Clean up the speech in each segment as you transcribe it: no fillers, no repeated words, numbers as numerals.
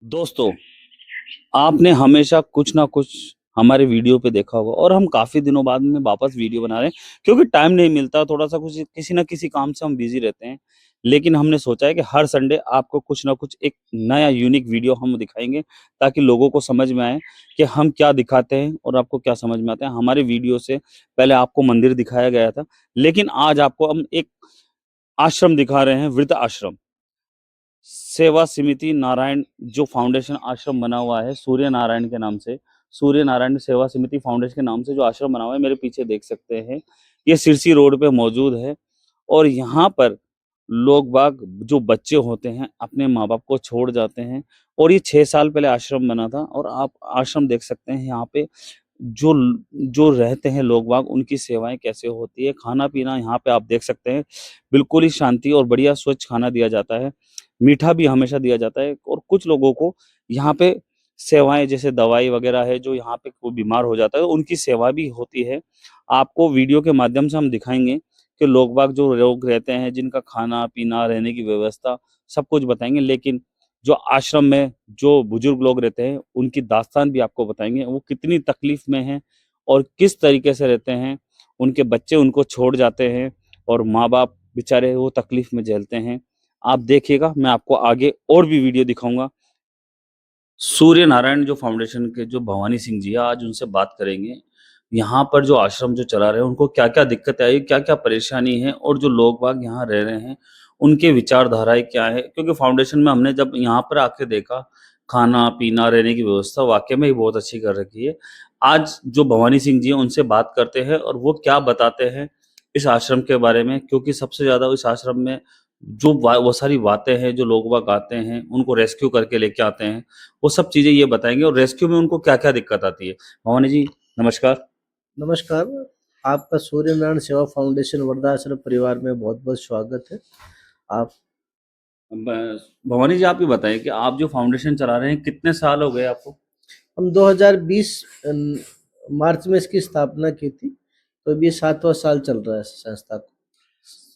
दोस्तों, आपने हमेशा कुछ ना कुछ हमारे वीडियो पे देखा होगा और हम काफ़ी दिनों बाद में वापस वीडियो बना रहे हैं क्योंकि टाइम नहीं मिलता, थोड़ा-सा कुछ किसी न किसी काम से हम बिज़ी रहते हैं। लेकिन हमने सोचा है कि हर संडे आपको कुछ ना कुछ एक नया यूनिक वीडियो हम दिखाएँगे ताकि लोगों को समझ में आए कि हम क्या दिखाते हैं और आपको क्या समझ में आता है। हमारे वीडियो से पहले आपको मंदिर दिखाया गया था, लेकिन आज आपको हम एक आश्रम दिखा रहे हैं, वृद्ध आश्रम। सेवा समिति नारायण जो फाउंडेशन आश्रम बना हुआ है सूर्य नारायण के नाम से, सूर्य नारायण सेवा समिति फाउंडेशन के नाम से जो आश्रम बना हुआ है, मेरे पीछे देख सकते हैं। ये सिरसी रोड पे मौजूद है और यहाँ पर लोग बाग जो बच्चे होते हैं अपने माँ-बाप को छोड़ जाते हैं और ये 6 साल पहले आश्रम बना था और आप आश्रम देख सकते हैं यहाँ पे जो जो रहते हैं लोग बाग उनकी सेवाएँ कैसे होती है, खाना-पीना यहाँ पे आप देख सकते हैं, बिल्कुल ही शांति और बढ़िया स्वच्छ खाना दिया जाता है। मीठा भी हमेशा दिया जाता है और कुछ लोगों को यहाँ पे सेवाएँ जैसे दवाई वगैरह है जो यहाँ पे कोई बीमार हो जाता है, उनकी सेवा भी होती है। आपको वीडियो के माध्यम से हम दिखाएँगे कि लोग बाग जो लोग रहते हैं जिनका खाना-पीना, रहने की व्यवस्था सब कुछ बताएँगे। लेकिन जो आश्रम में जो बुजुर्ग लोग रहते हैं, उनकी दास्तान भी आपको बताएँगे। वो कितनी तकलीफ़ में हैं और किस तरीके से रहते हैं। उनके बच्चे उनको छोड़ जाते हैं और माँ-बाप बेचारे वो तकलीफ़ में झेलते हैं। आप देखिएगा, मैं आपको आगे और भी वीडियो दिखाऊँगा। सूर्य नारायण जो फाउंडेशन के जो भवानी सिंह जी हैं, आज उनसे बात करेंगे। यहाँ पर जो आश्रम जो चला रहे हैं, उनको क्या-क्या दिक्कतें आई, क्या-क्या परेशानी है और जो लोग-बाग यहाँ रह रहे हैं, उनके विचारधाराएँ क्या है? क्योंकि फाउंडेशन में हमने जब यहाँ पर आके देखा, खाना-पीना, रहने की व्यवस्था वाक़ई में ही बहुत अच्छी कर रखी है। आज जो भवानी सिंह जी हैं, उनसे बात करते हैं और वो क्या बताते हैं इस आश्रम के बारे में, क्योंकि सबसे ज़्यादा इस आश्रम में जो वो सारी बातें हैं, जो लोग-बाग आते हैं, उनको रेस्क्यू करके लेके आते हैं, वो सब चीज़ें ये बताएँगे और रेस्क्यू में उनको क्या-क्या दिक्कत आती है। भवानी जी, नमस्कार। नमस्कार, आपका सूर्यनारायण सेवा फाउंडेशन वृद्धाश्रम परिवार में बहुत-बहुत स्वागत है। आप ब भवानी जी, आप ये बताएँ कि आप जो फाउंडेशन चला रहे हैं, कितने साल हो गए आपको? हम 2020 मार्च में इसकी स्थापना की थी, तो अभी 7वाँ साल चल रहा है संस्था को।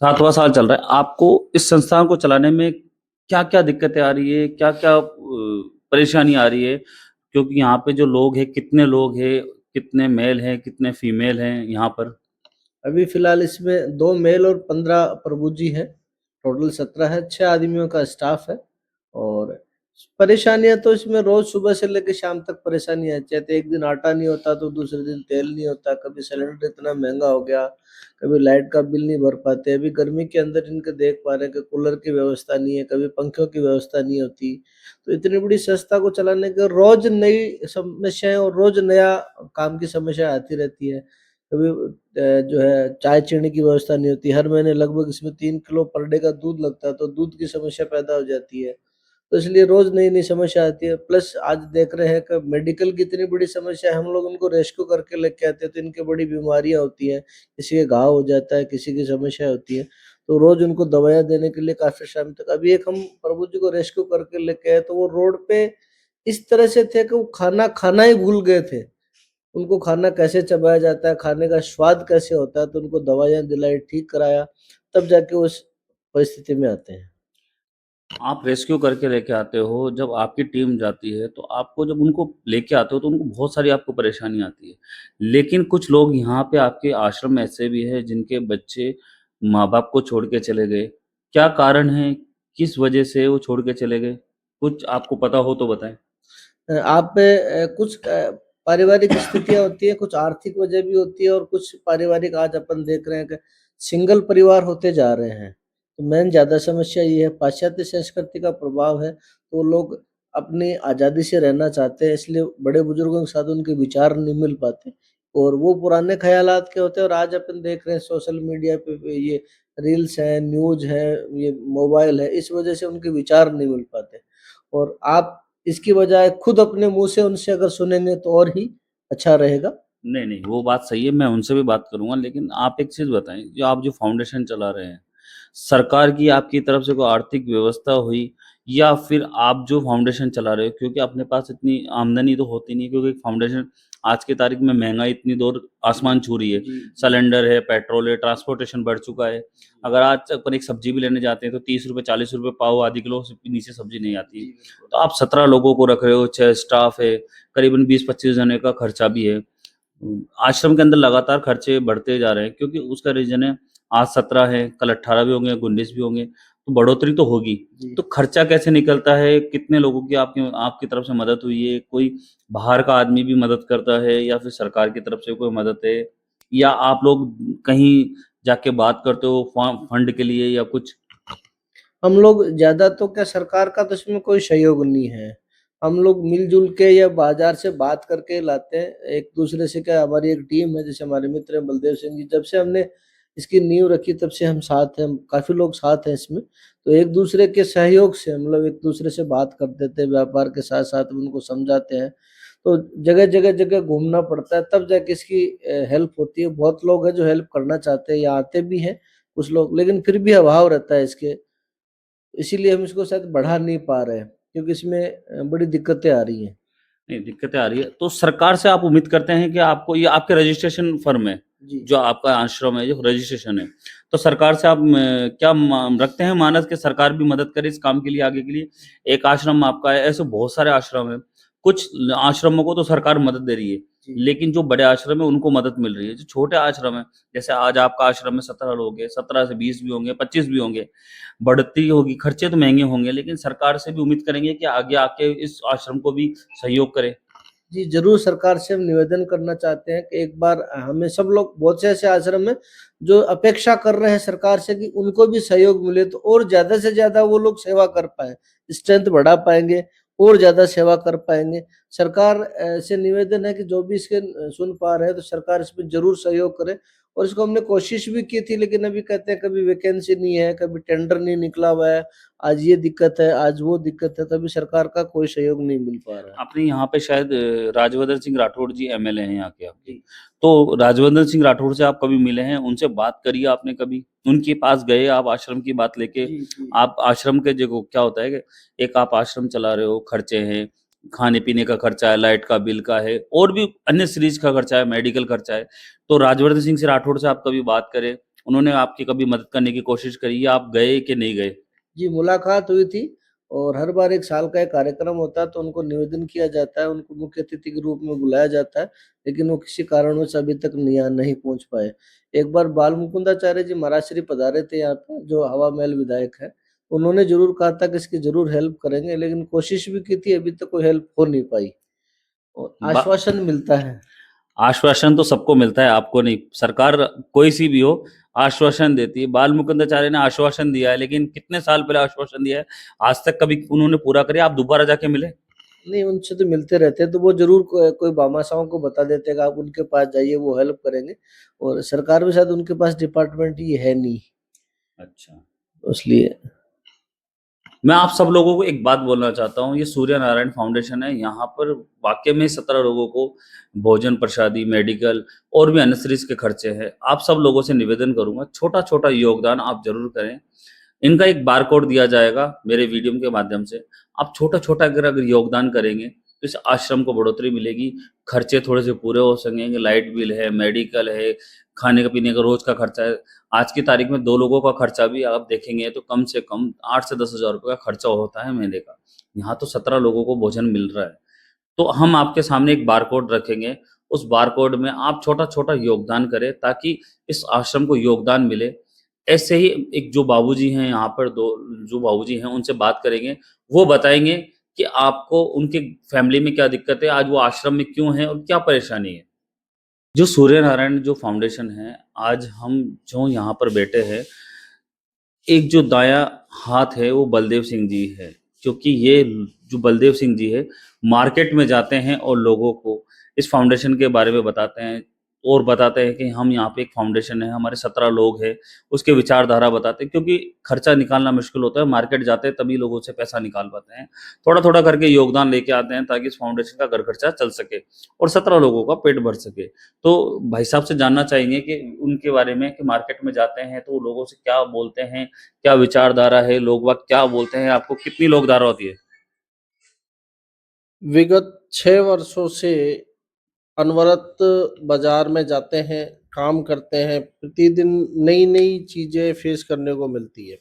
7वाँ साल चल रहा है। आपको इस संस्थान को चलाने में क्या-क्या दिक्कतें आ रही है? क्या-क्या परेशानी आ रही है? क्योंकि यहाँ पे जो लोग हैं, कितने लोग हैं? कितने मेल हैं, कितने फीमेल हैं यहाँ पर? अभी फ़िलहाल इसमें 2 मेल और 15 प्रभु जी हैं, टोटल 17 है, 6 आदमियों का स्टाफ है और परेशानियाँ तो इसमें रोज़ सुबह से लेके शाम तक परेशानी आती है। एक दिन आटा नहीं होता तो दूसरे दिन तेल नहीं होता, कभी सिलेंडर इतना महँगा हो गया, कभी लाइट का बिल नहीं भर पाते। अभी गर्मी के अंदर इनके देख पा रहे हैं कि कूलर की व्यवस्था नहीं है, कभी पंखों की व्यवस्था नहीं होती। तो इतनी बड़ी संस्था को चलाने के रोज़ नई समस्याएँ और रोज़ नया काम की समस्या आती रहती है। कभी जो है चाय-चीनी की व्यवस्था नहीं होती। हर महीने लगभग इसमें 3 किलो पर डे का दूध लगता है, तो दूध की समस्या पैदा हो जाती है। तो इसलिए रोज़ नई-नई समस्या आती है। प्लस आज देख रहे हैं कि मेडिकल की इतनी बड़ी समस्या है, हम लोग उनको रेस्क्यू करके लेके आते हैं, तो इनकी बड़ी बीमारियाँ होती हैं। किसी के घाव हो जाता है, किसी की समस्या होती है, तो रोज़ उनको दवाइयाँ देने के लिए काफ़ी शाम तक अभी एक हम प्रभु जी को रेस्क्यू करके लेके आए, तो वो रोड पे इस तरह से थे कि वो खाना खाना ही भूल गए थे। उनको खाना कैसे चबाया जाता है, खाने का स्वाद कैसे होता है, तो उनको दवाइयाँ दिलाई, ठीक कराया, तब जाके वो उस परिस्थिति में आते हैं। आप रेस्क्यू करके लेके आते हो, जब आपकी टीम जाती है, तो आपको जब उनको लेके आते हो, तो उनको बहुत सारी आपको परेशानी आती है। लेकिन कुछ लोग यहाँ पे आपके आश्रम में ऐसे भी हैं, जिनके बच्चे माँ-बाप को छोड़ के चले गए। क्या कारण है? किस वजह से वो छोड़ के चले गए? कुछ आपको पता हो तो बताएँ? आप पे कुछ पारिवारिक स्थितियाँ होती हैं, कुछ आर्थिक वजह भी होती है और कुछ पारिवारिक आज अपन देख रहे हैं कि सिंगल परिवार होते जा रहे हैं। तो मेन ज़्यादा समस्या ये है, पाश्चात्य संस्कृति का प्रभाव है, तो लोग अपनी आज़ादी से रहना चाहते हैं, इसलिए बड़े-बुजुर्गों के साथ उनके विचार नहीं मिल पाते और वो पुराने ख़यालात के होते हैं और आज अपन देख रहे हैं सोशल मीडिया पे ये रील्स हैं, न्यूज़ है, ये मोबाइल है, इस वजह से उनके विचार नहीं मिल पाते और आप इसकी बजाय खुद अपने मुँह से उनसे अगर सुनेंगे तो और ही अच्छा रहेगा। नहीं, नहीं, वो बात सही है, मैं उनसे भी बात करूँगा, लेकिन आप एक चीज़ बताएँ, जो आप जो फाउंडेशन चला रहे हैं, सरकार की आपकी तरफ से कोई आर्थिक व्यवस्था हुई या फिर आप जो फाउंडेशन चला रहे हो, क्योंकि अपने पास इतनी आमदनी तो होती नहीं है, क्योंकि एक फाउंडेशन आज की तारीख में महंगाई इतनी दूर आसमान छू रही है। जी, सिलेंडर है, पेट्रोल है, ट्रांसपोर्टेशन बढ़ चुका है। अगर आज अपन एक सब्जी भी लेने जाते हैं तो 30 रुपए 40 रुपए पाव, आधी किलो से नीचे सब्जी नहीं आती। जी, बिल्कुल। तो आप 17 लोगों को रख रहे हो, 6 स्टाफ है, करीबन 20-25 जने का खर्चा भी है। आश्रम के अंदर लगातार खर्चे बढ़ते जा रहे हैं, क्योंकि उसका रीज़न है आज 17 है, कल 18 भी होंगे, 19 भी होंगे, तो बढ़ोतरी तो होगी। जी। तो खर्चा कैसे निकलता है? कितने लोगों की आपकी आपकी तरफ से मदद हुई है? कोई बाहर का आदमी भी मदद करता है या फिर सरकार की तरफ से कोई मदद है? या आप लोग कहीं जाके बात करते हो फंड के लिए या कुछ? हम लोग ज़्यादा तो क्या, सरकार का तो इसमें कोई सहयोग नहीं है। हम लोग मिल-जुल के या बाज़ार से बात करके लाते हैं। एक-दूसरे से क्या, हमारी एक टीम है, जैसे हमारे मित्र हैं बलदेव सिंह जी, जब से हमने इसकी नींव रखी तब से हम साथ हैं, काफ़ी लोग साथ हैं इसमें। तो एक-दूसरे के सहयोग से हम लोग एक-दूसरे से बात कर देते हैं, व्यापार के साथ-साथ उनको समझाते हैं। तो जगह घूमना पड़ता है, तब जाके इसकी हेल्प होती है। बहुत लोग हैं जो हेल्प करना चाहते हैं या आते भी हैं कुछ लोग, लेकिन फिर भी अभाव रहता है इसके। इसीलिए हम इसको शायद बढ़ा नहीं पा रहे हैं, क्योंकि इसमें बड़ी दिक्कतें आ रही हैं। नहीं, दिक्कतें आ रही है। तो सरकार से आप उम्मीद करते हैं कि आपको ये आपके रजिस्ट्रेशन फर्म है, जी। जो आपका आश्रम है, जो रजिस्ट्रेशन है। तो सरकार से आप क्या रखते हैं मानस कि सरकार भी मदद करे इस काम के लिए आगे के लिए? एक आश्रम आपका है, ऐसे बहुत सारे आश्रम हैं। कुछ आश्रमों को तो सरकार मदद दे रही है, जी। लेकिन जो बड़े आश्रम है उनको मदद मिल रही है। जो छोटे आश्रम है, जैसे आज आपका आश्रम में 17 लोग हैं, 17 से 20 भी होंगे, 25 भी होंगे, बढ़ती होगी, खर्चे तो महँगे होंगे, लेकिन सरकार से भी उम्मीद करेंगे कि आगे आके इस आश्रम को भी सहयोग करे। जी, ज़रूर सरकार से हम निवेदन करना चाहते हैं कि एक बार हमें, सब लोग, बहुत से ऐसे आश्रम हैं जो अपेक्षा कर रहे हैं सरकार से कि उनको भी सहयोग मिले, तो और ज़्यादा से ज़्यादा वो लोग सेवा कर पाएँ, स्ट्रेंथ बढ़ा पाएँगे और ज़्यादा सेवा कर पाएँगे। सरकार से निवेदन है कि जो भी इसके सुन पा रहे हैं, तो सरकार इसमें ज़रूर सहयोग करे। और इसको हमने कोशिश भी की थी, लेकिन अभी कहते हैं कभी वैकेंसी नहीं है, कभी टेंडर नहीं निकला हुआ है, आज ये दिक्कत है, आज वो दिक्कत है, तभी सरकार का कोई सहयोग नहीं मिल पा रहा है। आपने यहाँ पे शायद राजवर्धन सिंह राठौड़ जी एमएलए हैं यहाँ के आपके। जी। तो राजवर्धन सिंह राठौड़ से आप कभी मिले हैं? उनसे बात करी है आपने कभी? उनके पास गए आप आश्रम की बात लेके? जी, जी। आप आश्रम के देखो क्या होता है कि एक आप आश्रम चला रहे हो, खर्चे हैं, खाने-पीने का खर्चा है, लाइट का बिल का है और भी अन्य सीरीज़ का खर्चा है, मेडिकल खर्चा है। तो राजवर्धन सिंह से राठौड़ से आप कभी बात करें? उन्होंने आपकी कभी मदद करने की कोशिश करी या आप गए कि नहीं गए? जी, मुलाकात हुई थी और हर बार 1 साल का एक कार्यक्रम होता है, तो उनको निवेदन किया जाता है, उनको मुख्य अतिथि के रूप में बुलाया जाता है, लेकिन वो किसी कारणवश अभी तक नहीं पहुँच पाए। एक बार बाल मुकुंदाचार्य जी महाराज पधारे थे यहाँ पे, जो हवा महल विधायक हैं। उन्होंने ज़रूर कहा था कि इसकी ज़रूर हेल्प करेंगे, लेकिन कोशिश भी की थी, अभी तक कोई हेल्प हो नहीं पाई और बा आश्वासन मिलता है। आश्वासन तो सबको मिलता है, आपको नहीं। सरकार कोई-सी भी हो, आश्वासन देती है। बाल मुकुंदाचार्य ने आश्वासन दिया है, लेकिन कितने साल पहले आश्वासन दिया है, आज तक कभी उन्होंने पूरा किया? आप दोबारा जाके मिले? नहीं, उनसे तो मिलते रहते हैं, तो वो ज़रूर कोई भामाशाहों को बता देते हैं कि आप उनके पास जाइए, वो हेल्प करेंगे। और सरकार में शायद उनके पास डिपार्टमेंट ये है नहीं, अच्छा। इसलिए। मैं आप सब लोगों को एक बात बोलना चाहता हूँ, ये सूर्य नारायण फाउंडेशन है, यहाँ पर वाक़ई में 17 लोगों को भोजन, प्रसादी, मेडिकल और भी अन्य के खर्चे हैं। आप सब लोगों से निवेदन करूँगा, छोटा-छोटा योगदान आप ज़रूर करें। इनका एक बारकोड दिया जाएगा मेरे वीडियो के माध्यम से। आप छोटा-छोटा अगर अगर योगदान करेंगे, तो इस आश्रम को बढ़ोतरी मिलेगी, खर्चे थोड़े से पूरे हो सकेंगे, लाइट बिल है, मेडिकल है, खाने का पीने का रोज़ का खर्चा है। आज की तारीख में 2 लोगों का खर्चा भी आप देखेंगे तो कम से कम 8 से 10,000 रुपए का खर्चा होता है महीने का। यहाँ तो 17 लोगों को भोजन मिल रहा है। तो हम आपके सामने एक बारकोड रखेंगे, उस बारकोड में आप छोटा-छोटा योगदान करें ताकि इस आश्रम को योगदान मिले। ऐसे ही एक जो बाबूजी हैं यहाँ पर 2 जो बाबूजी हैं उनसे बात करेंगे, वो बताएँगे कि आपको उनके फैमिली में क्या दिक्कत है, आज वो आश्रम में क्यों हैं और क्या परेशानी है। जो सूर्य नारायण जो फाउंडेशन है, आज हम जो यहाँ पर बैठे हैं, एक जो दायाँ हाथ है वो बलदेव सिंह जी है, क्योंकि ये जो बलदेव सिंह जी है, मार्केट में जाते हैं और लोगों को इस फाउंडेशन के बारे में बताते हैं और बताते हैं कि हम यहाँ पे एक फाउंडेशन है, हमारे 17 लोग हैं, उसके विचारधारा बताते हैं क्योंकि खर्चा निकालना मुश्किल होता है, मार्केट जाते हैं तभी लोगों से पैसा निकाल पाते हैं। थोड़ा-थोड़ा करके योगदान लेके आते हैं ताकि इस फाउंडेशन का घर खर्चा चल सके और 17 लोगों का पेट भर सके। तो भाई साहब से जानना चाहेंगे कि उनके बारे में कि मार्केट में जाते हैं तो लोगों से क्या बोलते हैं, क्या विचारधारा है, लोग बाग क्या बोलते हैं, आपको कितनी लोकधारा होती है? विगत 6 वर्षों से अनवरत बाजार में जाते हैं, काम करते हैं, प्रतिदिन नई-नई चीज़ें फेस करने को मिलती है।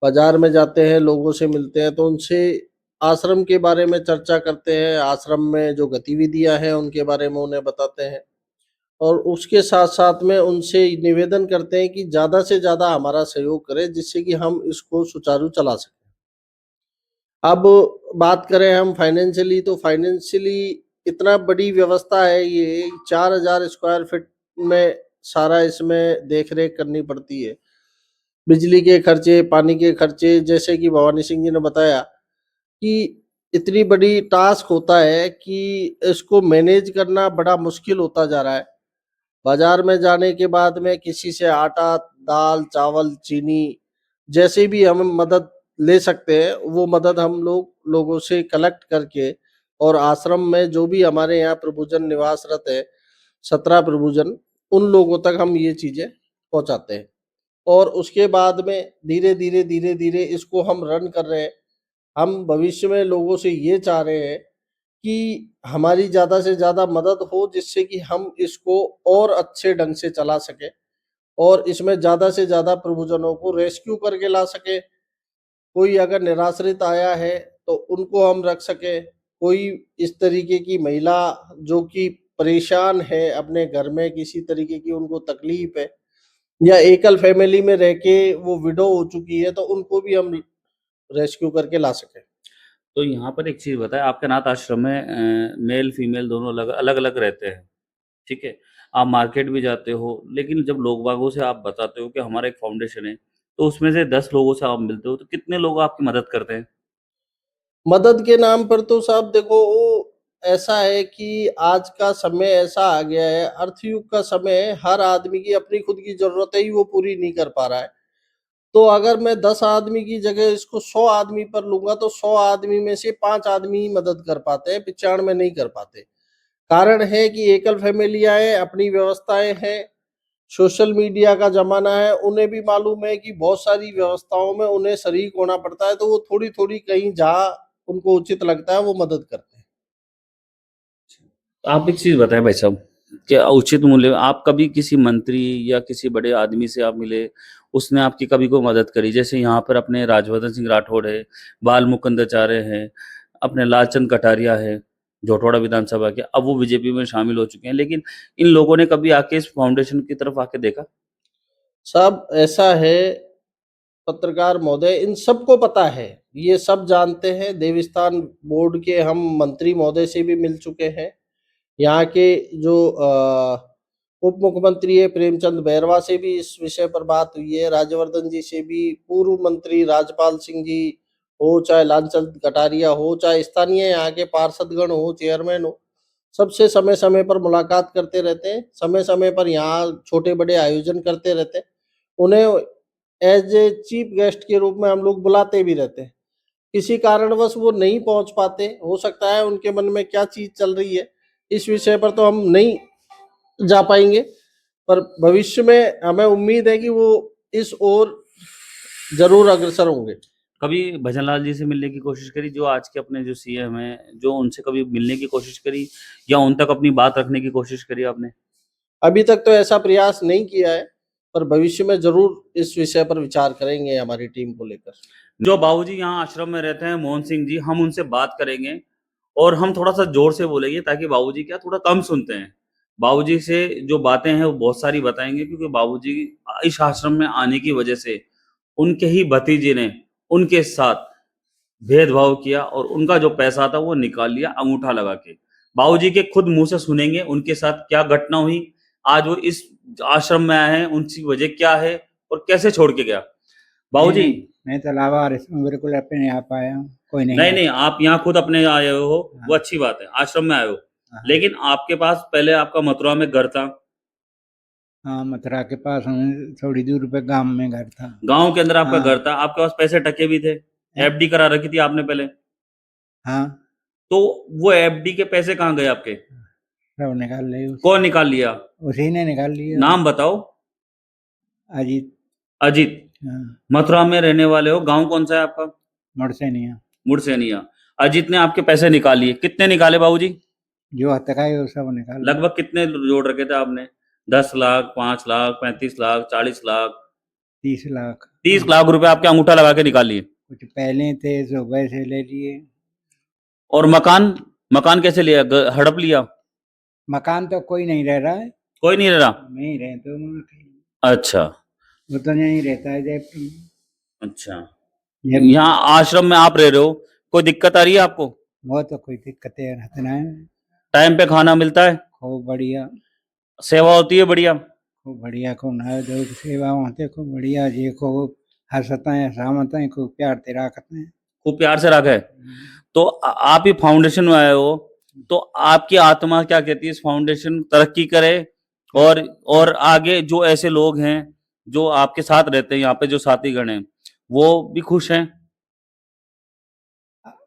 बाजार में जाते हैं, लोगों से मिलते हैं तो उनसे आश्रम के बारे में चर्चा करते हैं, आश्रम में जो गतिविधियाँ हैं उनके बारे में उन्हें बताते हैं और उसके साथ-साथ में उनसे निवेदन करते हैं कि ज़्यादा से ज़्यादा हमारा सहयोग करें जिससे कि हम इसको सुचारू चला सकें। अब बात करें हम फाइनेंशियली तो फाइनेंशियली इतना बड़ी व्यवस्था है ये 4000 स्क्वायर फीट में सारा इसमें देख-रेख करनी पड़ती है। बिजली के खर्चे, पानी के खर्चे जैसे कि भवानी सिंह जी ने बताया कि इतनी बड़ी टास्क होता है कि इसको मैनेज करना बड़ा मुश्किल होता जा रहा है। बाज़ार में जाने के बाद में किसी से आटा, दाल, चावल, चीनी जैसे भी हम मदद ले सकते हैं, वो मदद हम लोगों से कलेक्ट करके और आश्रम में जो भी हमारे यहाँ प्रभुजन निवासरत है, 17 प्रभुजन, उन लोगों तक हम ये चीज़ें पहुँचाते हैं। और उसके बाद में धीरे-धीरे, धीरे-धीरे इसको हम रन कर रहे हैं। हम भविष्य में लोगों से ये चाह रहे हैं कि हमारी ज़्यादा से ज़्यादा मदद हो जिससे कि हम इसको और अच्छे ढंग से चला सकें और इसमें ज़्यादा से ज़्यादा प्रभुजनों को रेस्क्यू करके ला सकें। कोई अगर निराश्रित आया है तो उनको हम रख सकें। कोई इस तरीके की महिला जो कि परेशान है अपने घर में किसी तरीके की उनको तकलीफ़ है या एकल फैमिली में रह के वो विडो हो चुकी है तो उनको भी हम रेस्क्यू करके ला सकें। तो यहाँ पर एक चीज़ बताएँ, आपके अनाथ आश्रम में मेल फीमेल दोनों अलग-अलग रहते हैं, ठीक है? आप मार्केट भी जाते हो, लेकिन जब लोग-बागों से आप बताते हो कि हमारा एक फाउंडेशन है, तो उसमें से 10 लोगों से आप मिलते हो, तो कितने लोग आपकी मदद करते हैं? मदद के नाम पर तो साहब देखो वो ऐसा है कि आज का समय ऐसा आ गया है, अर्थ युग का समय है, हर आदमी की अपनी खुद की ज़रूरतें ही वो पूरी नहीं कर पा रहा है। तो अगर मैं 10 आदमी की जगह इसको 100 आदमी पर लूँगा तो 100 आदमी में से 5 आदमी ही मदद कर पाते हैं, 95 नहीं कर पाते। कारण है कि एकल फैमिलियाँ हैं, अपनी व्यवस्थाएँ हैं, सोशल मीडिया का ज़माना है, उन्हें भी मालूम है कि बहुत सारी व्यवस्थाओं में उन्हें शरीक होना पड़ता है, तो वो थोड़ी-थोड़ी कहीं जहाँ उनको उचित लगता है, वो मदद करते हैं। आप एक चीज़ बताएँ भाई साहब, क्या उचित मूल्य आप कभी किसी मंत्री या किसी बड़े आदमी से आप मिले, उसने आपकी कभी कोई मदद करी? जैसे यहाँ पर अपने राजवर्धन सिंह राठौड़ है, बाल मुकुंदाचार्य हैं, अपने लालचंद कटारिया है, जोटवाड़ा विधानसभा के, अब वो बीजेपी में शामिल हो चुके हैं, लेकिन इन लोगों ने कभी आके इस फाउंडेशन की तरफ आके देखा? साहब ऐसा है पत्रकार महोदय इन सबको पता है, ये सब जानते हैं, देवस्थान बोर्ड के हम मंत्री महोदय से भी मिल चुके हैं। यहाँ के जो उप मुख्यमंत्री है प्रेमचंद बैरवा से भी इस विषय पर बात हुई है, राज्यवर्धन जी से भी, पूर्व मंत्री राजपाल सिंह जी हो, चाहे लालचंद कटारिया हो, चाहे स्थानीय यहाँ के पार्षदगण हो, चेयरमैन हो, सबसे समय-समय पर मुलाकात करते रहते हैं, समय-समय पर यहाँ छोटे-बड़े आयोजन करते रहते हैं। उन्हें एज़ ए चीफ गेस्ट के रूप में हम लोग बुलाते भी रहते हैं। किसी कारणवश वो नहीं पहुँच पाते, हो सकता है उनके मन में क्या चीज़ चल रही है, इस विषय पर तो हम नहीं जा पाएँगे, पर भविष्य में हमें उम्मीद है कि वो इस ओर ज़रूर अग्रसर होंगे। कभी भजनलाल जी से मिलने की कोशिश करी, जो आज के अपने जो सीएम हैं, जो उनसे कभी मिलने की कोशिश करी या उन तक अपनी बात रखने की कोशिश करी आपने? अभी तक तो ऐसा प्रयास नहीं किया है, पर भविष्य में ज़रूर इस विषय पर विचार करेंगे हमारी टीम को लेकर। जो बाबूजी यहाँ आश्रम में रहते हैं, मोहन सिंह जी, हम उनसे बात करेंगे और हम थोड़ा-सा ज़ोर से बोलेंगे ताकि बाबूजी क्या थोड़ा कम सुनते हैं। बाबूजी से जो बातें हैं वो बहुत सारी बताएँगे, क्योंकि बाबूजी इस आश्रम में आने की वजह से उनके ही भतीजे ने उनके साथ भेदभाव किया और उनका जो पैसा था वो निकाल लिया अंगूठा लगा के। बाबूजी के खुद मुँह से सुनेंगे उनके साथ क्या घटना हुई, आज वो इस आश्रम में आए हैं, उनकी वजह क्या है और कैसे छोड़ के गया। नहीं बाबूजी, नहीं मैं तो लावारिस इसमें बिल्कुल अपने आप आया हूँ, कोई नहीं नहीं, है। नहीं, आप यहाँ खुद अपने आए हो, वो हाँ अच्छी बात है, आश्रम में आए हो। हाँ लेकिन आपके पास पहले आपका मथुरा में घर था, हाँ, मथुरा के पास हमें थोड़ी दूर पे गांव में घर था। गाँव के अंदर आपका हाँ घर था, आपके पास पैसे टके भी थे, है? एफडी करा रखी थी आपने पहले। हाँ तो वो एफडी के पैसे कहाँ गए आपके? सब निकाल लिए कौन निकाल लिया? उसी ने निकाल लिया। नाम बताओ। अजीत। अजीत। हाँ मथुरा में रहने वाले हो, गाँव कौन सा है आपका? मुड़सैनिया। मुड़सैनिया। अजीत ने आपके पैसे निकाल लिए, कितने निकाले बाबूजी? जो हत्या है वो सब निकाल लिया। लगभग कितने जोड़ रखे थे आपने? 10 लाख, 5 लाख, 35 लाख, 40 लाख? 30 लाख। 30 लाख रुपए आपके अंगूठा लगा के निकाल लिए। कुछ पहले थे जो वैसे ले लिए। और मकान, मकान कैसे लिया? हड़प लिया? मकान तो कोई नहीं रह रहा है, कोई नहीं रह रहा? नहीं रहे तो वहाँ के। अच्छा वो तो नहीं रहता है जयपुर में। अच्छा। जब यहाँ आश्रम में आप रह रहे हो, कोई दिक्कत आ रही है आपको? वो तो कोई दिक्कतें रहते है। टाइम पे खाना मिलता है? खूब बढ़िया, सेवा होती है बढ़िया? खूब बढ़िया, खूब नहा धो के सेवा होते, खूब बढ़िया जी, खूब हंसते हैं, सहमत हैं, खूब प्यार से रखते हैं। खूब प्यार से रखा है। तो आप ही फाउंडेशन में आए हो, तो आपकी आत्मा क्या कहती है इस फाउंडेशन तरक्की करे और आगे जो ऐसे लोग हैं जो आपके साथ रहते हैं, यहाँ पे जो साथीगण हैं, वो भी खुश हैं?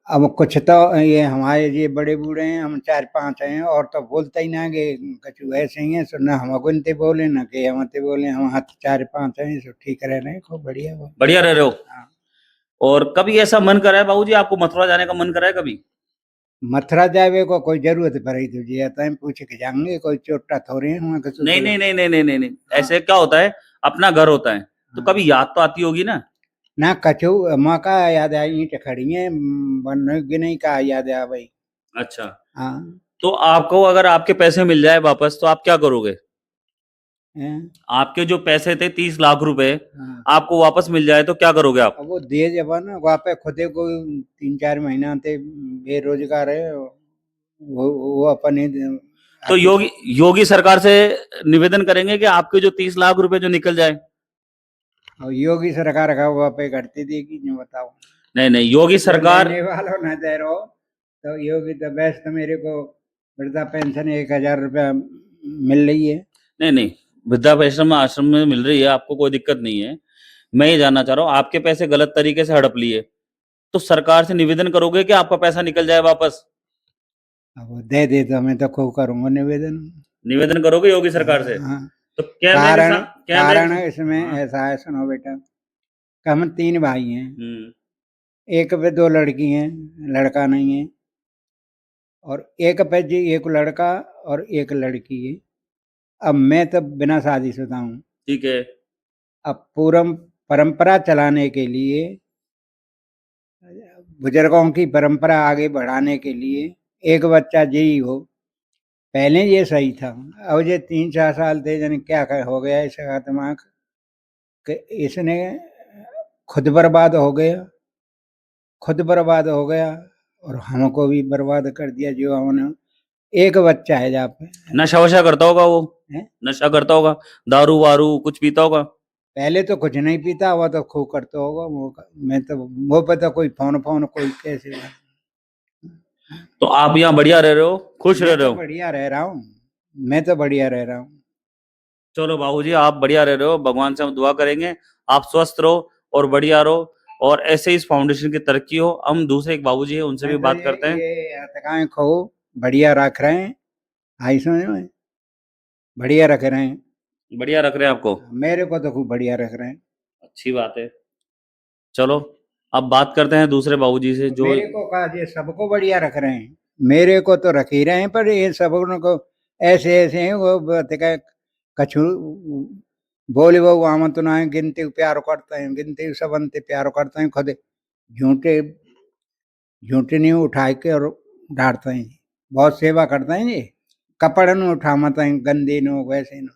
अब कुछ तो ये हमारे ये बड़े बूढ़े हैं, हम 4-5 हैं, और तो बोलते ही ना कि कछु ऐसे ही हैं, सो ना हम अगुनते बोले ना कि हमते बोले, हम हाथ 4-5 हैं, सो ठीक रह रहे हैं, खूब बढ़िया वो। बढ़िया रह रहे हो? हाँ। और कभी ऐसा मन करा है बाबूजी, आपको मथुरा जाने का मन करा है कभी? मथुरा जावे को कोई जरूरत पड़ी तुझे आता है, पूछ के जाएंगे, कोई चोटा थोड़े हैं वहाँ कछु नहीं तो। नहीं नहीं नहीं नहीं नहीं नहीं, ऐसे क्या होता है, अपना घर होता है, तो कभी याद तो आती होगी ना? ना कछु मौका याद आई, ईंट खड़ी है बनने की नहीं का याद आ भाई। अच्छा, हाँ। तो आपको अगर आपके पैसे मिल जाए वापस तो आप क्या करोगे? हैं? आपके जो पैसे थे 30 लाख रुपए, हाँ। आपको वापस मिल जाए तो क्या करोगे आप? अब वो दे जब ना वहाँ पे खुदे को 3-4 महीना थे बेरोजगार है, वो अपने तो योगी योगी सरकार से निवेदन करेंगे कि आपके जो 30 लाख रुपए जो निकल जाए। और योगी सरकार का वहाँ पे करती देगी, जो बताओ। नहीं नहीं, योगी सरकार, लेने वालों न दे रहो तो योगी तो बेस्ट, मेरे को वृद्धा पेंशन 1,000 रुपया मिल रही है। नहीं नहीं, वृद्धाश्रम आश्रम में मिल रही है, आपको कोई दिक्कत नहीं है। मैं ये जानना चाह रहा हूँ, आपके पैसे गलत तरीके से हड़प लिए, तो सरकार से निवेदन करोगे कि आपका पैसा निकल जाए वापस? अब वो दे तो मैं तो खूब करूंगा निवेदन। निवेदन करोगे योगी सरकार से? हाँ। तो कैमरे के कारण साथ, कैमरे कारण के, इसमें हाँ, ऐसा है, सुनो बेटा, कि हम 3 भाई हैं, हम्म, एक पे 2 लड़की हैं, लड़का नहीं है, और एक पे जी 1 लड़का और 1 लड़की है। अब मैं तो बिना शादीशुदा हूँ। ठीक है। अब पूरम परंपरा चलाने के लिए, बुजुर्गों की परंपरा आगे बढ़ाने के लिए, एक बच्चा यही हो। पहले ये सही था, अब ये 3-4 साल थे, जाने क्या हो गया इसका दिमाग, कि इसने खुद बर्बाद हो गया, खुद बर्बाद हो गया और हमको भी बर्बाद कर दिया। जो हमने एक बच्चा है जहाँ पे नशा वशा करता होगा वो? है। नशा करता होगा, दारू वारू कुछ पीता होगा? पहले तो कुछ नहीं पीता, वो तो खूब करता होगा वो। मैं तो वो पे तो कोई फोन फोन कोई कैसे। तो आप यहाँ बढ़िया रह रहे हो, खुश रह मैं रहे तो हो? बढ़िया रह रहा हूँ, मैं तो बढ़िया रह रहा हूँ। चलो बाबूजी, आप बढ़िया रह रहे हो, भगवान से हम दुआ करेंगे आप स्वस्थ रहो और बढ़िया रहो, और ऐसे इस फाउंडेशन की तरक्की हो। हम दूसरे एक बाबूजी हैं, उनसे भी मैं तो बात करते हैं। ये हथकाएं खूब बढ़िया रख रहे हैं, आई समझ में, बढ़िया रख रहे हैं। बढ़िया रख रहे हैं आपको? मेरे को तो खूब बढ़िया रख रहे हैं। अच्छी बात है। चलो, अब बात करते हैं दूसरे बाबूजी से जो, मेरे को कहा ये सबको बढ़िया रख रहे हैं, मेरे को तो रख ही रहे हैं, पर ये सब को ऐसे ऐसे हैं, वो कछु बोले वो आम तो ना है, गिनते प्यार करते हैं, गिनते सब अंते प्यार करते हैं, खुद झूठे झूठे नहीं उठा के और डांटते हैं। बहुत सेवा करते हैं ये, कपड़ न उठा मत गंदे नो वैसे नो,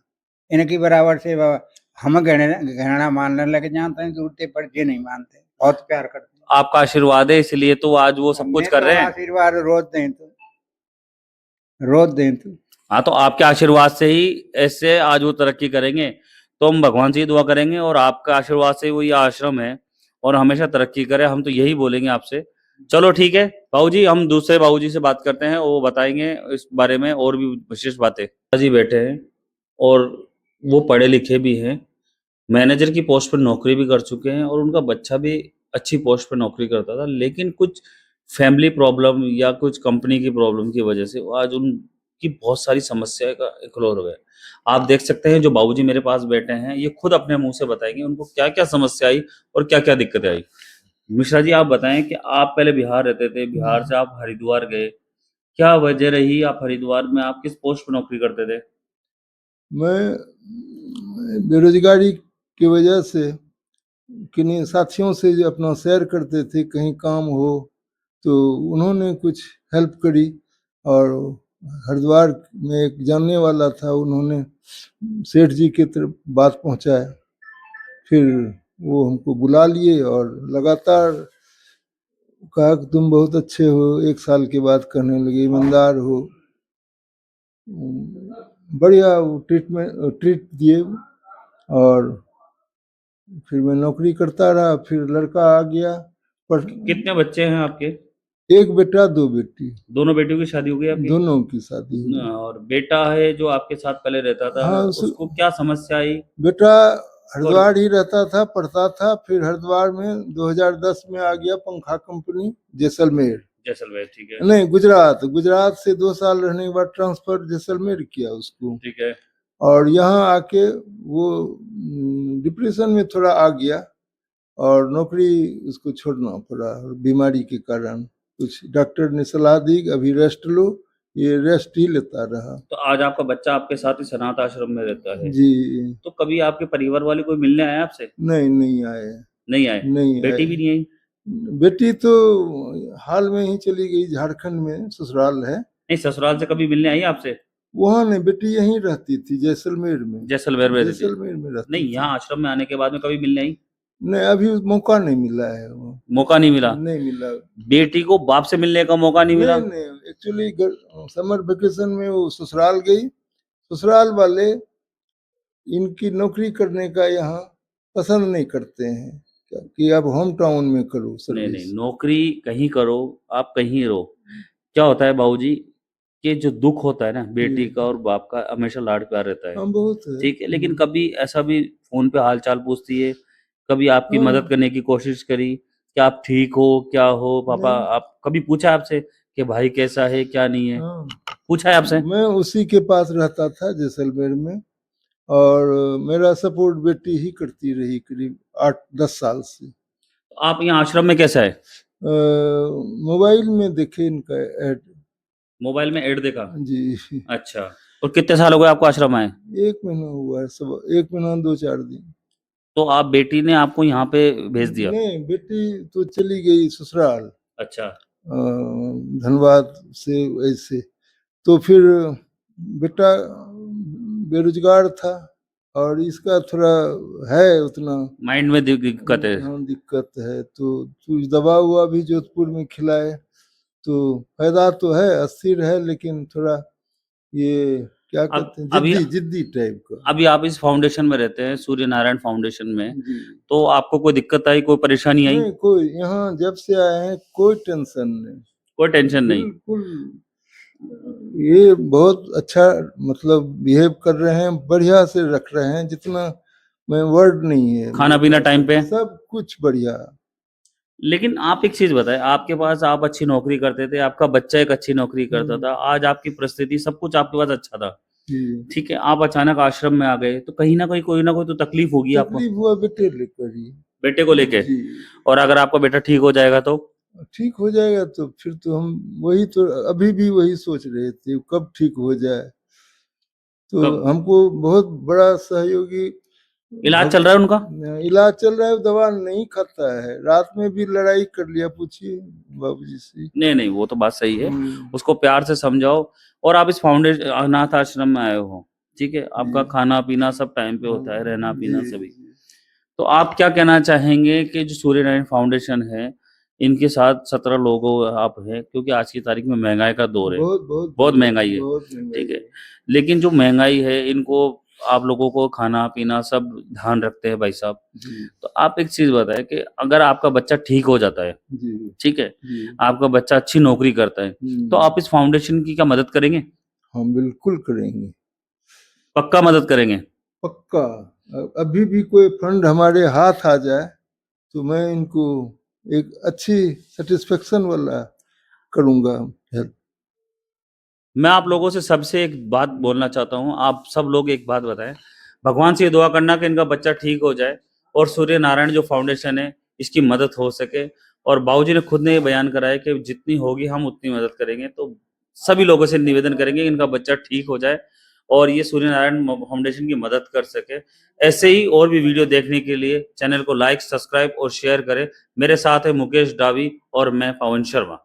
इनकी बराबर सेवा हम घृणा मानने लग जाते हैं, दूरते पर ये नहीं मानते, बहुत प्यार करते हैं। आपका आशीर्वाद है इसलिए तो आज वो सब कुछ मैं कर तो रहे हैं। आशीर्वाद रोज दें तो, रोज दें तो। हाँ, तो आपके आशीर्वाद से ही ऐसे आज वो तरक्की करेंगे, तो हम भगवान से ही दुआ करेंगे और आपका आशीर्वाद से वो ये आश्रम है और हमेशा तरक्की करे, हम तो यही बोलेंगे आपसे। चलो ठीक है बाबूजी, हम दूसरे बाबूजी से बात करते हैं, वो बताएंगे इस बारे में और भी विशेष बातें। जी बैठे हैं और वो पढ़े लिखे भी हैं, मैनेजर की पोस्ट पर नौकरी भी कर चुके हैं, और उनका बच्चा भी अच्छी पोस्ट पर नौकरी करता था, लेकिन कुछ फैमिली प्रॉब्लम या कुछ कंपनी की प्रॉब्लम की वजह से वो आज उनकी बहुत सारी समस्याएं का इक्लोर हो गए। आप देख सकते हैं जो बाबूजी मेरे पास बैठे हैं, ये खुद अपने मुंह से बताएंगे उनको क्या क्या समस्या आई और क्या क्या दिक्कतें आई। मिश्रा जी, आप बताएं कि आप पहले बिहार रहते थे, बिहार से आप हरिद्वार गए, क्या वजह रही, आप हरिद्वार में आप किस पोस्ट पर नौकरी करते थे? मैं बेरोजगारी की वजह से किन्हीं साथियों से जो अपना शेयर करते थे, कहीं काम हो तो उन्होंने कुछ हेल्प करी, और हरिद्वार में एक जानने वाला था, उन्होंने सेठ जी की तरफ बात पहुंचाया। फिर वो हमको बुला लिए और लगातार कहा कि तुम बहुत अच्छे हो, एक साल के बाद कहने लगे ईमानदार हो। बढ़िया वो ट्रीट दिए, और फिर मैं नौकरी करता रहा। फिर लड़का आ गया, पर कितने बच्चे हैं आपके? एक बेटा दो बेटी, दोनों बेटियों की शादी हो गई आपकी? दोनों की शादी हुई। और बेटा है जो आपके साथ पहले रहता था, हाँ, उसको क्या समस्या आई? बेटा और हरिद्वार ही रहता था, पढ़ता था। फिर हरिद्वार में 2010 में आ गया पंखा कंपनी जैसलमेर, जैसलमेर, ठीक है, नहीं गुजरात से 2 साल रहने के बाद ट्रांसफर जैसलमेर किया उसको। ठीक है। और यहाँ आके वो डिप्रेशन में थोड़ा आ गया, और नौकरी उसको छोड़ना पड़ा, और बीमारी के कारण कुछ डॉक्टर ने सलाह दी कि अभी रेस्ट लो, ये रेस्ट ही लेता रहा। तो आज आपका बच्चा आपके साथ ही सनाथ आश्रम में रहता है। जी, तो कभी आपके परिवार वाले कोई मिलने आए आपसे? नहीं आए, नहीं आए? नहीं बेटी आए। भी नहीं आई? बेटी तो हाल में ही चली गई, झारखंड में ससुराल है। नहीं, ससुराल से कभी मिलने आई आपसे? वहाँ नहीं, बेटी यहीं रहती थी जैसलमेर में, जैसलमेर में रहती थी? जैसलमेर में रहती नहीं, थी। यहाँ आश्रम में आने के बाद में कभी मिलने आई? नहीं, अभी मौका नहीं मिला है, वो मौका नहीं मिला? नहीं मिला। बेटी को बाप से मिलने का मौका नहीं मिला? नहीं, एक्चुअली समर वेकेशन में वो ससुराल गई। ससुराल वाले इनकी नौकरी करने का यहाँ पसंद नहीं करते हैं, कि आप होम टाउन में करो नहीं, सर्विस। नौकरी कहीं करो, आप कहीं रहो। क्या होता है बाबूजी, कि जो दुख होता है ना बेटी का और बाप का, हमेशा लाड प्यार रहता है, हाँ, बहुत है। ठीक है। लेकिन कभी ऐसा भी फोन पे हाल चाल पूछती है, कभी आपकी हाँ। मदद करने की कोशिश करी कि आप ठीक हो, क्या हो पापा? नहीं। आप कभी पूछा आपसे कि भाई कैसा है, क्या नहीं है? हाँ, पूछा है आपसे? मैं उसी के पास रहता था जैसलमेर में, और मेरा सपोर्ट बेटी ही करती रही करीब 8-10 साल से। आप यहाँ आश्रम में कैसे आए? मोबाइल में देखे इनका ऐड। मोबाइल में ऐड देखा? जी। अच्छा। और कितने साल हो गए आपको आश्रम आए? 1 महीना हुआ है, सब 1 महीना 2-4 दिन। तो आप बेटी ने आपको यहाँ पे भेज दिया? नहीं, बेटी तो चली गई ससुराल, अच्छा। धनबाद से ऐसे। तो फिर बेटा बेरोजगार था, और इसका थोड़ा है उतना माइंड में दिक्कत है? हाँ, दिक्कत है। तो कुछ दवा हुआ भी जोधपुर में खिलाए, तो फायदा तो है, अस्थिर है, लेकिन थोड़ा ये क्या अब कहते हैं, अभी जिद्दी टाइप का। अभी आप इस फाउंडेशन में रहते हैं, सूर्य नारायण फाउंडेशन में, जी। तो आपको कोई दिक्कत आई, कोई परेशानी आई? नहीं, कोई यहाँ जब से आए हैं कोई टेंशन नहीं, कोई टेंशन नहीं? बिल्कुल। ये बहुत अच्छा मतलब बिहेव कर रहे हैं, बढ़िया से रख रहे हैं, जितना मैं वर्ड नहीं है। खाना पीना टाइम पे? सब कुछ बढ़िया। लेकिन आप एक चीज बताएं, आपके पास आप अच्छी नौकरी करते थे, आपका बच्चा एक अच्छी नौकरी करता था, आज आपकी परिस्थिति सब कुछ आपके पास अच्छा था, जी। ठीक है। आप अचानक आश्रम में आ गए, तो कहीं ना कहीं कोई ना कोई तो तकलीफ होगी आपको, तकलीफ हुआ बेटे लेकर ही। बेटे को लेके। जी। और अगर आपका बेटा ठीक हो जाएगा तो? ठीक हो जाएगा तो फिर तो हम वही तो अभी भी वही सोच रहे थे, कब ठीक हो जाए। तो कब? हमको बहुत बड़ा सहयोगी इलाज चल रहा है उनका? इलाज चल रहा है, दवा नहीं खाता है, रात में भी लड़ाई कर लिया, पूछिए बाबूजी से। नहीं, वो तो बात सही है, उसको प्यार से समझाओ। और आप इस फाउंडेशन अनाथ आश्रम में आए हो, ठीक है, आपका खाना पीना सब टाइम पे होता है, रहना पीना सभी। तो आप क्या कहना चाहेंगे कि जो सूर्य नारायण फाउंडेशन है, इनके साथ 17 लोगों आप हैं, क्योंकि आज की तारीख में महंगाई का दौर है, बहुत महंगाई है, ठीक है। लेकिन जो महंगाई है, इनको आप लोगों को खाना पीना सब ध्यान रखते हैं भाई साहब। तो आप एक चीज बताएं कि अगर आपका बच्चा ठीक हो जाता है, ठीक है, आपका बच्चा अच्छी नौकरी करता है, तो आप इस फाउंडेशन की क्या मदद करेंगे? हम बिल्कुल करेंगे, पक्का मदद करेंगे? पक्का। अभी भी कोई फंड हमारे हाथ आ जाए तो मैं इनको एक अच्छी सेटिस्फेक्शन वाला करूंगा हेल्प। मैं आप लोगों से सबसे एक बात बोलना चाहता हूँ, आप सब लोग एक बात बताएं, भगवान से ये दुआ करना कि इनका बच्चा ठीक हो जाए और सूर्य नारायण जो फाउंडेशन है इसकी मदद हो सके। और बाबूजी ने खुद ने ये बयान कराया कि जितनी होगी हम उतनी मदद करेंगे। तो सभी लोगों से निवेदन करेंगे कि इनका बच्चा ठीक हो जाए और ये सूर्य नारायण फाउंडेशन की मदद कर सके। ऐसे ही और भी वीडियो देखने के लिए चैनल को लाइक, सब्सक्राइब और शेयर करें। मेरे साथ है मुकेश डावी और मैं पवन शर्मा।